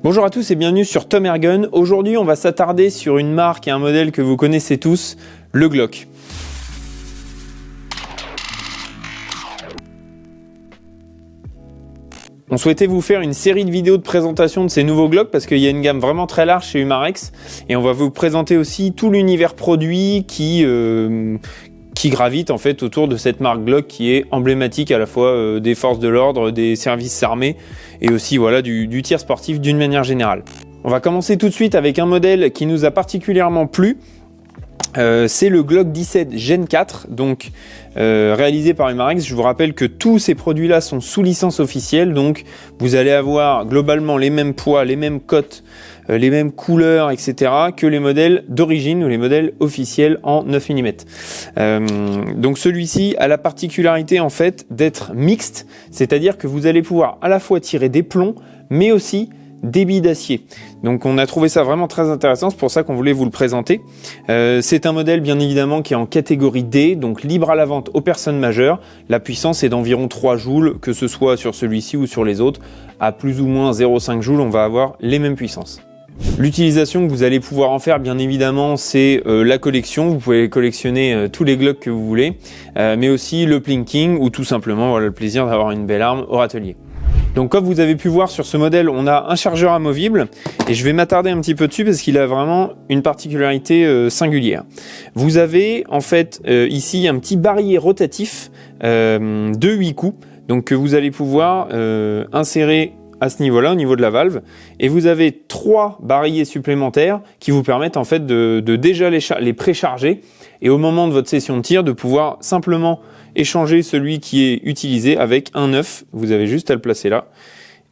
Bonjour à tous et bienvenue sur Tom Airgun. Aujourd'hui, on va s'attarder sur une marque et un modèle que vous connaissez tous, le Glock. On souhaitait vous faire une série de vidéos de présentation de ces nouveaux Glock parce qu'il y a une gamme vraiment très large chez Umarex et on va vous présenter aussi tout l'univers produit qui gravite en fait autour de cette marque Glock qui est emblématique à la fois des forces de l'ordre, des services armés et aussi voilà, du tir sportif d'une manière générale. On va commencer tout de suite avec un modèle qui nous a particulièrement plu. C'est le Glock 17 Gen 4, donc réalisé par Umarex. Je vous rappelle que tous ces produits-là sont sous licence officielle, donc vous allez avoir globalement les mêmes poids, les mêmes cotes, les mêmes couleurs, etc. que les modèles d'origine ou les modèles officiels en 9 mm. Donc celui-ci a la particularité en fait d'être mixte, c'est-à-dire que vous allez pouvoir à la fois tirer des plombs, mais aussi des billes d'acier. Donc on a trouvé ça vraiment très intéressant, c'est pour ça qu'on voulait vous le présenter. C'est un modèle bien évidemment qui est en catégorie D, donc libre à la vente aux personnes majeures. La puissance est d'environ 3 joules, que ce soit sur celui-ci ou sur les autres. À plus ou moins 0,5 joules, on va avoir les mêmes puissances. L'utilisation que vous allez pouvoir en faire, bien évidemment, c'est la collection. Vous pouvez collectionner tous les Glock que vous voulez, mais aussi le plinking ou tout simplement voilà, le plaisir d'avoir une belle arme au râtelier. Donc comme vous avez pu voir sur ce modèle, on a un chargeur amovible et je vais m'attarder un petit peu dessus parce qu'il a vraiment une particularité singulière. Vous avez en fait ici un petit barillet rotatif de 8 coups, donc que vous allez pouvoir insérer à ce niveau-là, au niveau de la valve, et vous avez 3 barillets supplémentaires qui vous permettent en fait de déjà les précharger et au moment de votre session de tir de pouvoir simplement échanger celui qui est utilisé avec un neuf. Vous avez juste à le placer là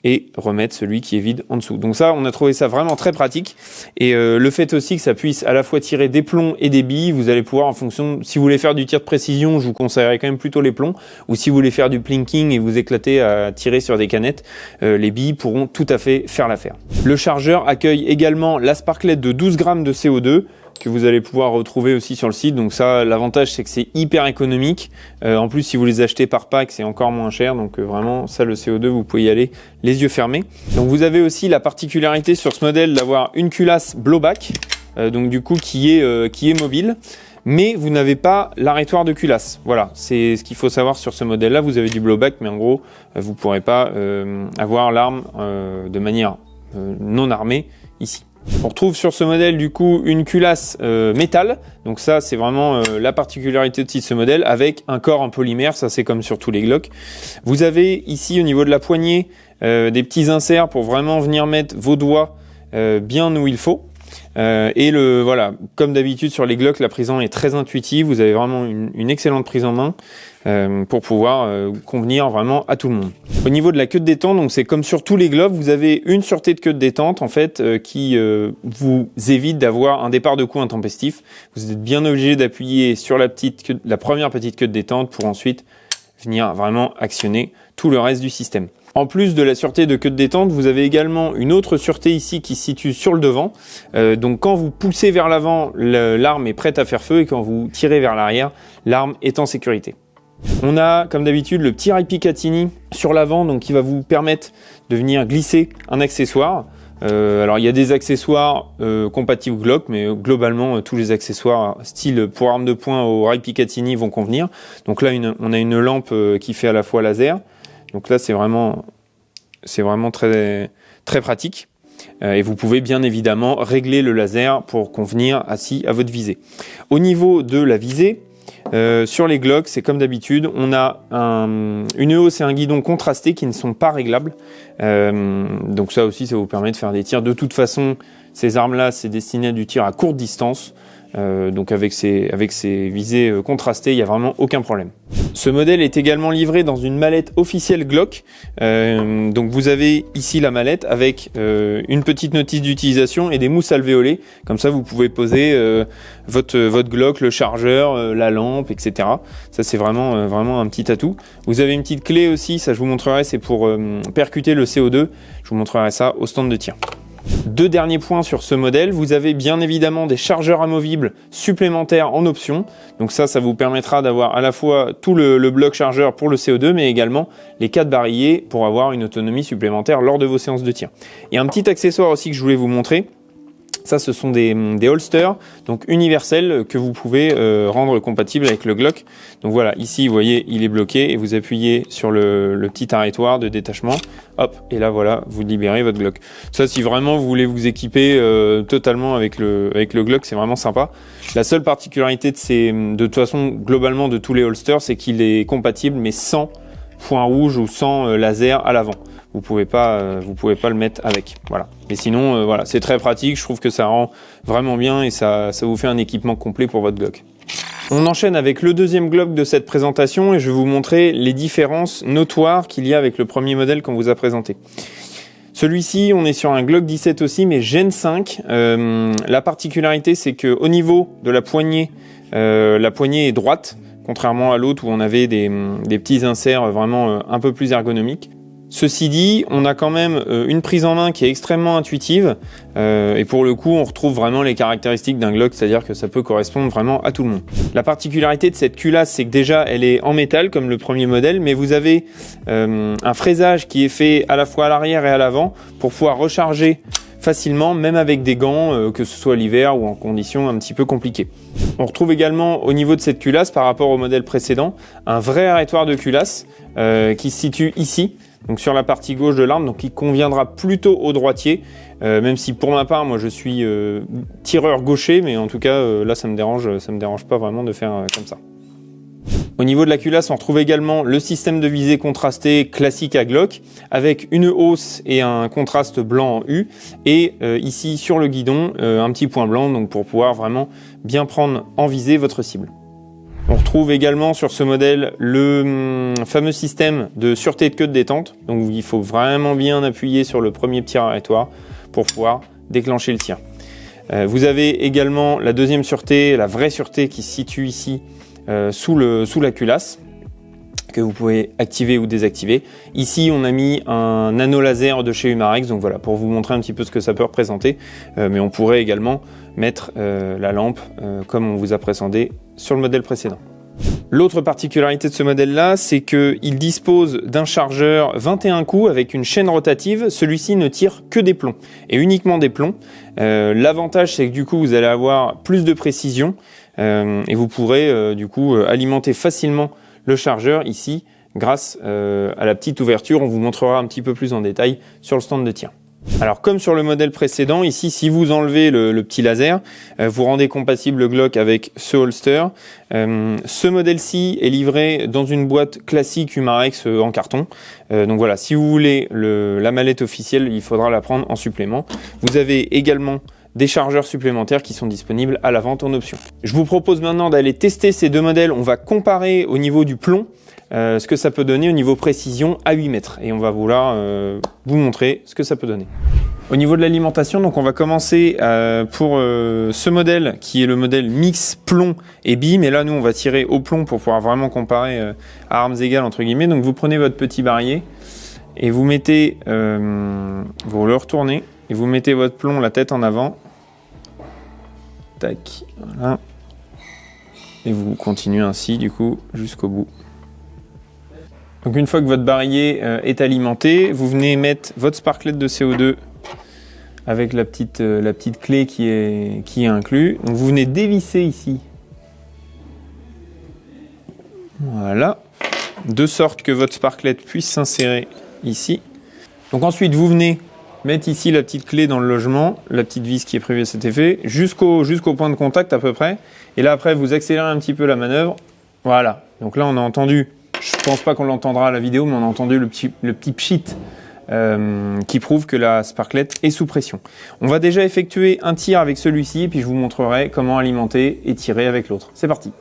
et remettre celui qui est vide en dessous. Donc ça, on a trouvé ça vraiment très pratique et le fait aussi que ça puisse à la fois tirer des plombs et des billes, vous allez pouvoir en fonction, si vous voulez faire du tir de précision, je vous conseillerais quand même plutôt les plombs, ou si vous voulez faire du plinking et vous éclater à tirer sur des canettes, les billes pourront tout à fait faire l'affaire. Le chargeur accueille également la Sparklet de 12 grammes de CO2 que vous allez pouvoir retrouver aussi sur le site. Donc ça, l'avantage c'est que c'est hyper économique. En plus, si vous les achetez par pack, c'est encore moins cher. Donc vraiment, ça, le CO2, vous pouvez y aller les yeux fermés. Donc vous avez aussi la particularité sur ce modèle d'avoir une culasse blowback, donc du coup qui est mobile. Mais vous n'avez pas l'arrêtoir de culasse. Voilà, c'est ce qu'il faut savoir sur ce modèle-là. Vous avez du blowback, mais en gros, vous ne pourrez pas avoir l'arme de manière non armée ici. On retrouve sur ce modèle du coup une culasse métal, donc ça c'est vraiment la particularité de ce modèle avec un corps en polymère, ça c'est comme sur tous les Glock. Vous avez ici au niveau de la poignée des petits inserts pour vraiment venir mettre vos doigts bien où il faut. Et voilà, comme d'habitude sur les Glock, la prise en main est très intuitive, vous avez vraiment une excellente prise en main pour pouvoir convenir vraiment à tout le monde. Au niveau de la queue de détente, donc c'est comme sur tous les Glock, vous avez une sûreté de queue de détente en fait qui vous évite d'avoir un départ de coup intempestif. Vous êtes bien obligé d'appuyer sur la première petite queue de détente pour ensuite venir vraiment actionner tout le reste du système. En plus de la sûreté de queue de détente, vous avez également une autre sûreté ici qui se situe sur le devant. Donc quand vous poussez vers l'avant, l'arme est prête à faire feu et quand vous tirez vers l'arrière, l'arme est en sécurité. On a comme d'habitude le petit rail Picatinny sur l'avant, donc qui va vous permettre de venir glisser un accessoire. Alors il y a des accessoires compatibles Glock, mais globalement tous les accessoires style pour arme de poing au rail Picatinny vont convenir. Donc là on a une lampe qui fait à la fois laser. Donc là c'est vraiment très, très pratique. Et vous pouvez bien évidemment régler le laser pour convenir assis à votre visée. Au niveau de la visée, sur les Glock, c'est comme d'habitude, on a une hausse et un guidon contrastés qui ne sont pas réglables. Donc ça aussi, ça vous permet de faire des tirs. De toute façon, ces armes-là, c'est destiné à du tir à courte distance. Donc avec ces visées contrastées, il n'y a vraiment aucun problème. Ce modèle est également livré dans une mallette officielle Glock. Donc vous avez ici la mallette avec une petite notice d'utilisation et des mousses alvéolées. Comme ça, vous pouvez poser votre Glock, le chargeur, la lampe, etc. Ça, c'est vraiment un petit atout. Vous avez une petite clé aussi, ça je vous montrerai, c'est pour percuter le CO2. Je vous montrerai ça au stand de tir. Deux derniers points sur ce modèle, vous avez bien évidemment des chargeurs amovibles supplémentaires en option. Donc ça vous permettra d'avoir à la fois tout le bloc chargeur pour le CO2, mais également les 4 barillet pour avoir une autonomie supplémentaire lors de vos séances de tir. Et un petit accessoire aussi que je voulais vous montrer. Ça, ce sont des holsters, donc universels, que vous pouvez rendre compatibles avec le Glock. Donc voilà, ici, vous voyez, il est bloqué et vous appuyez sur le petit arrêtoir de détachement. Hop, et là, voilà, vous libérez votre Glock. Ça, si vraiment vous voulez vous équiper totalement avec le Glock, c'est vraiment sympa. La seule particularité de toute façon, globalement, de tous les holsters, c'est qu'il est compatible, mais sans point rouge ou sans laser à l'avant. Vous pouvez pas le mettre avec. Voilà. Mais sinon, voilà, c'est très pratique. Je trouve que ça rend vraiment bien et ça vous fait un équipement complet pour votre Glock. On enchaîne avec le deuxième Glock de cette présentation et je vais vous montrer les différences notoires qu'il y a avec le premier modèle qu'on vous a présenté. Celui-ci, on est sur un Glock 17 aussi, mais Gen 5. La particularité, c'est que au niveau de la poignée est droite, contrairement à l'autre où on avait des petits inserts vraiment un peu plus ergonomiques. Ceci dit, on a quand même une prise en main qui est extrêmement intuitive et pour le coup, on retrouve vraiment les caractéristiques d'un Glock, c'est-à-dire que ça peut correspondre vraiment à tout le monde. La particularité de cette culasse, c'est que déjà, elle est en métal comme le premier modèle, mais vous avez un fraisage qui est fait à la fois à l'arrière et à l'avant pour pouvoir recharger facilement, même avec des gants, que ce soit l'hiver ou en conditions un petit peu compliquées. On retrouve également au niveau de cette culasse, par rapport au modèle précédent, un vrai arrêtoir de culasse qui se situe ici. Donc sur la partie gauche de l'arme, donc qui conviendra plutôt au droitier, même si pour ma part, moi je suis tireur gaucher, mais en tout cas là ça me dérange pas vraiment de faire comme ça. Au niveau de la culasse, on retrouve également le système de visée contrasté classique à Glock, avec une hausse et un contraste blanc en U, et ici sur le guidon, un petit point blanc, donc pour pouvoir vraiment bien prendre en visée votre cible. On retrouve également sur ce modèle le fameux système de sûreté de queue de détente. Donc il faut vraiment bien appuyer sur le premier petit arrêtoir pour pouvoir déclencher le tir. Vous avez également la deuxième sûreté, la vraie sûreté qui se situe ici sous la culasse, que vous pouvez activer ou désactiver. Ici, on a mis un nano laser de chez Umarex, donc voilà, pour vous montrer un petit peu ce que ça peut représenter. Mais on pourrait également mettre la lampe comme on vous a présenté sur le modèle précédent. L'autre particularité de ce modèle-là, c'est qu'il dispose d'un chargeur 21 coups avec une chaîne rotative. Celui-ci ne tire que des plombs, et uniquement des plombs. L'avantage, c'est que du coup, vous allez avoir plus de précision et vous pourrez du coup alimenter facilement le chargeur ici grâce à la petite ouverture. On vous montrera un petit peu plus en détail sur le stand de tir. Alors comme sur le modèle précédent, ici si vous enlevez le petit laser, vous rendez compatible le Glock avec ce holster. Ce modèle-ci est livré dans une boîte classique Umarex en carton. Donc voilà, si vous voulez la mallette officielle, il faudra la prendre en supplément. Vous avez également des chargeurs supplémentaires qui sont disponibles à la vente en option. Je vous propose maintenant d'aller tester ces deux modèles. On va comparer au niveau du plomb ce que ça peut donner au niveau précision à 8 mètres et on va vouloir vous montrer ce que ça peut donner. Au niveau de l'alimentation, donc on va commencer pour ce modèle qui est le modèle mix plomb et bim, et là nous on va tirer au plomb pour pouvoir vraiment comparer à armes égales entre guillemets. Donc vous prenez votre petit barillet et vous mettez, vous le retournez et vous mettez votre plomb la tête en avant. Tac, voilà. Et vous continuez ainsi du coup jusqu'au bout. Donc une fois que votre barillet est alimenté, vous venez mettre votre sparklet de CO2 avec la petite clé qui est inclus. Donc vous venez dévisser ici. Voilà. De sorte que votre sparklet puisse s'insérer ici. Donc ensuite vous venez mettre ici la petite clé dans le logement, la petite vis qui est prévue à cet effet, jusqu'au point de contact à peu près. Et là après vous accélérez un petit peu la manœuvre. Voilà. Donc là on a entendu. Je pense pas qu'on l'entendra à la vidéo, mais on a entendu le petit pchit qui prouve que la sparklet est sous pression. On va déjà effectuer un tir avec celui-ci, et puis je vous montrerai comment alimenter et tirer avec l'autre. C'est parti.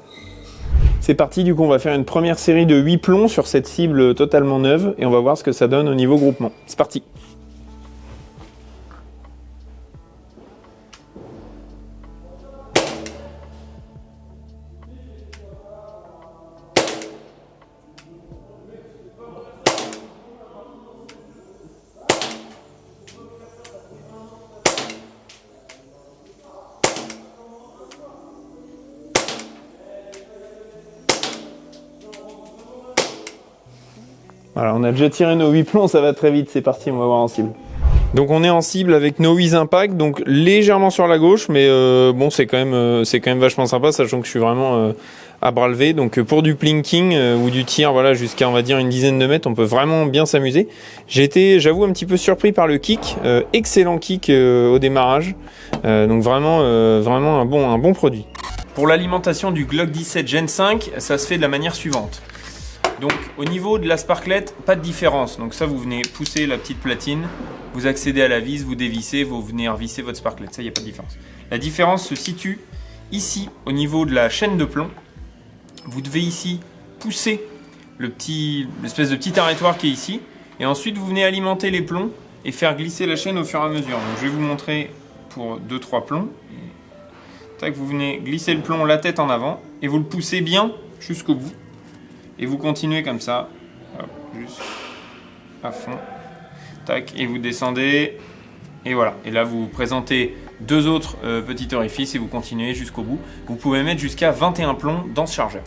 C'est parti, du coup on va faire une première série de 8 plombs sur cette cible totalement neuve, et on va voir ce que ça donne au niveau groupement. C'est parti. Voilà, on a déjà tiré nos 8 plombs, ça va très vite, c'est parti, on va voir en cible. Donc on est en cible avec nos 8 impacts, donc légèrement sur la gauche, mais bon c'est quand même vachement sympa, sachant que je suis vraiment à bras levés. Donc pour du plinking ou du tir, voilà, jusqu'à on va dire une dizaine de mètres, on peut vraiment bien s'amuser. J'ai été, j'avoue, un petit peu surpris par le kick, excellent kick au démarrage, donc vraiment un bon produit. Pour l'alimentation du Glock 17 Gen 5, ça se fait de la manière suivante. Donc au niveau de la sparklette, pas de différence. Donc ça, vous venez pousser la petite platine, vous accédez à la vis, vous dévissez, vous venez revisser votre sparklette. Ça, il n'y a pas de différence. La différence se situe ici, au niveau de la chaîne de plomb. Vous devez ici pousser l'espèce de petit arrêtoir qui est ici. Et ensuite, vous venez alimenter les plombs et faire glisser la chaîne au fur et à mesure. Donc je vais vous montrer pour 2-3 plombs. Tac, vous venez glisser le plomb la tête en avant et vous le poussez bien jusqu'au bout. Et vous continuez comme ça, hop, juste à fond, tac, et vous descendez, et voilà. Et là, vous présentez 2 autres petits orifices et vous continuez jusqu'au bout. Vous pouvez mettre jusqu'à 21 plombs dans ce chargeur.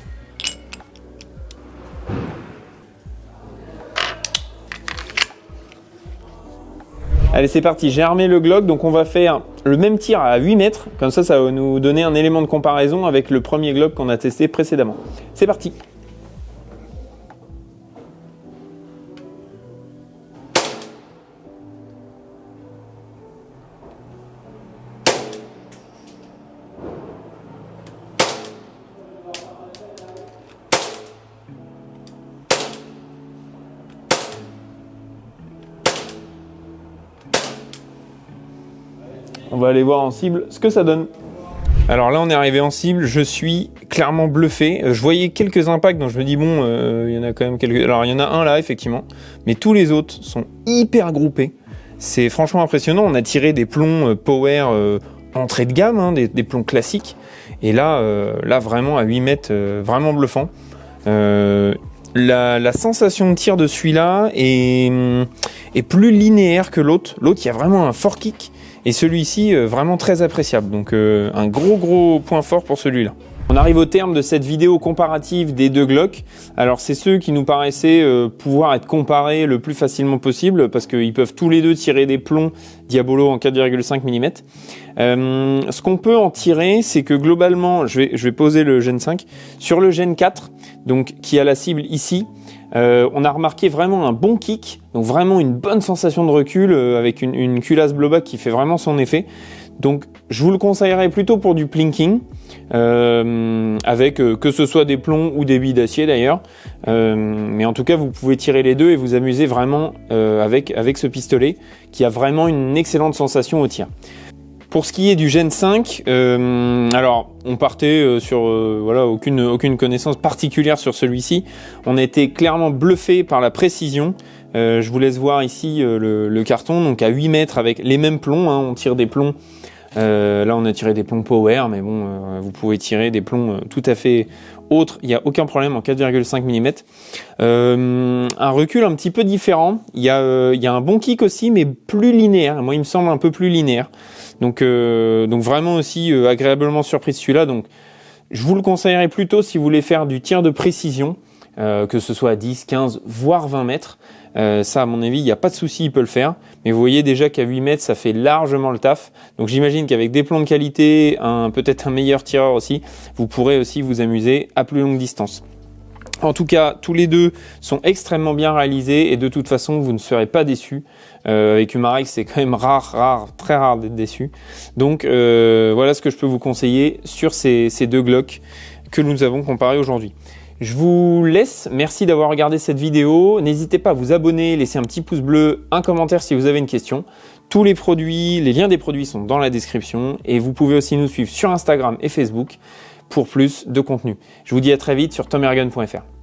Allez, c'est parti, j'ai armé le Glock, donc on va faire le même tir à 8 mètres. Comme ça va nous donner un élément de comparaison avec le premier Glock qu'on a testé précédemment. C'est parti. On va aller voir en cible ce que ça donne. Alors là, on est arrivé en cible, je suis clairement bluffé. Je voyais quelques impacts, donc je me dis bon, il y en a quand même quelques... Alors il y en a un là, effectivement, mais tous les autres sont hyper groupés. C'est franchement impressionnant. On a tiré des plombs power entrée de gamme, hein, des plombs classiques. Et là, vraiment à 8 mètres, vraiment bluffant. La sensation de tir de celui-là est plus linéaire que l'autre. L'autre, il y a vraiment un fort kick. Et celui-ci, vraiment très appréciable. Donc un gros point fort pour celui-là. On arrive au terme de cette vidéo comparative des 2 Glock. Alors c'est ceux qui nous paraissaient pouvoir être comparés le plus facilement possible parce qu'ils peuvent tous les deux tirer des plombs Diabolo en 4,5 mm. Ce qu'on peut en tirer, c'est que globalement, je vais poser le Gen 5. Sur le Gen 4, donc, qui a la cible ici, on a remarqué vraiment un bon kick, donc vraiment une bonne sensation de recul avec une culasse blowback qui fait vraiment son effet. Donc je vous le conseillerais plutôt pour du plinking, avec que ce soit des plombs ou des billes d'acier d'ailleurs. Mais en tout cas, vous pouvez tirer les deux et vous amuser vraiment avec ce pistolet qui a vraiment une excellente sensation au tir. Pour ce qui est du Gen 5, alors on partait sur voilà, aucune connaissance particulière sur celui-ci. On a été clairement bluffé par la précision. Je vous laisse voir ici le carton, donc à 8 mètres avec les mêmes plombs, hein, on tire des plombs. Là on a tiré des plombs power, mais bon, vous pouvez tirer des plombs tout à fait autres, il n'y a aucun problème en 4,5 mm. Un recul un petit peu différent, il y a un bon kick aussi, mais plus linéaire, moi il me semble un peu plus linéaire. Donc vraiment aussi agréablement surpris de celui-là. Donc je vous le conseillerais plutôt si vous voulez faire du tir de précision, que ce soit à 10, 15, voire 20 mètres. Ça, à mon avis, il n'y a pas de souci, il peut le faire. Mais vous voyez déjà qu'à 8 mètres, ça fait largement le taf. Donc j'imagine qu'avec des plombs de qualité, peut-être un meilleur tireur aussi, vous pourrez aussi vous amuser à plus longue distance. En tout cas, tous les deux sont extrêmement bien réalisés et de toute façon, vous ne serez pas déçus. Avec Umarex, c'est quand même très rare d'être déçu. Donc voilà ce que je peux vous conseiller sur ces 2 Glock que nous avons comparés aujourd'hui. Je vous laisse, merci d'avoir regardé cette vidéo. N'hésitez pas à vous abonner, laisser un petit pouce bleu, un commentaire si vous avez une question. Tous les produits, les liens des produits sont dans la description et vous pouvez aussi nous suivre sur Instagram et Facebook pour plus de contenu. Je vous dis à très vite sur tomergun.fr.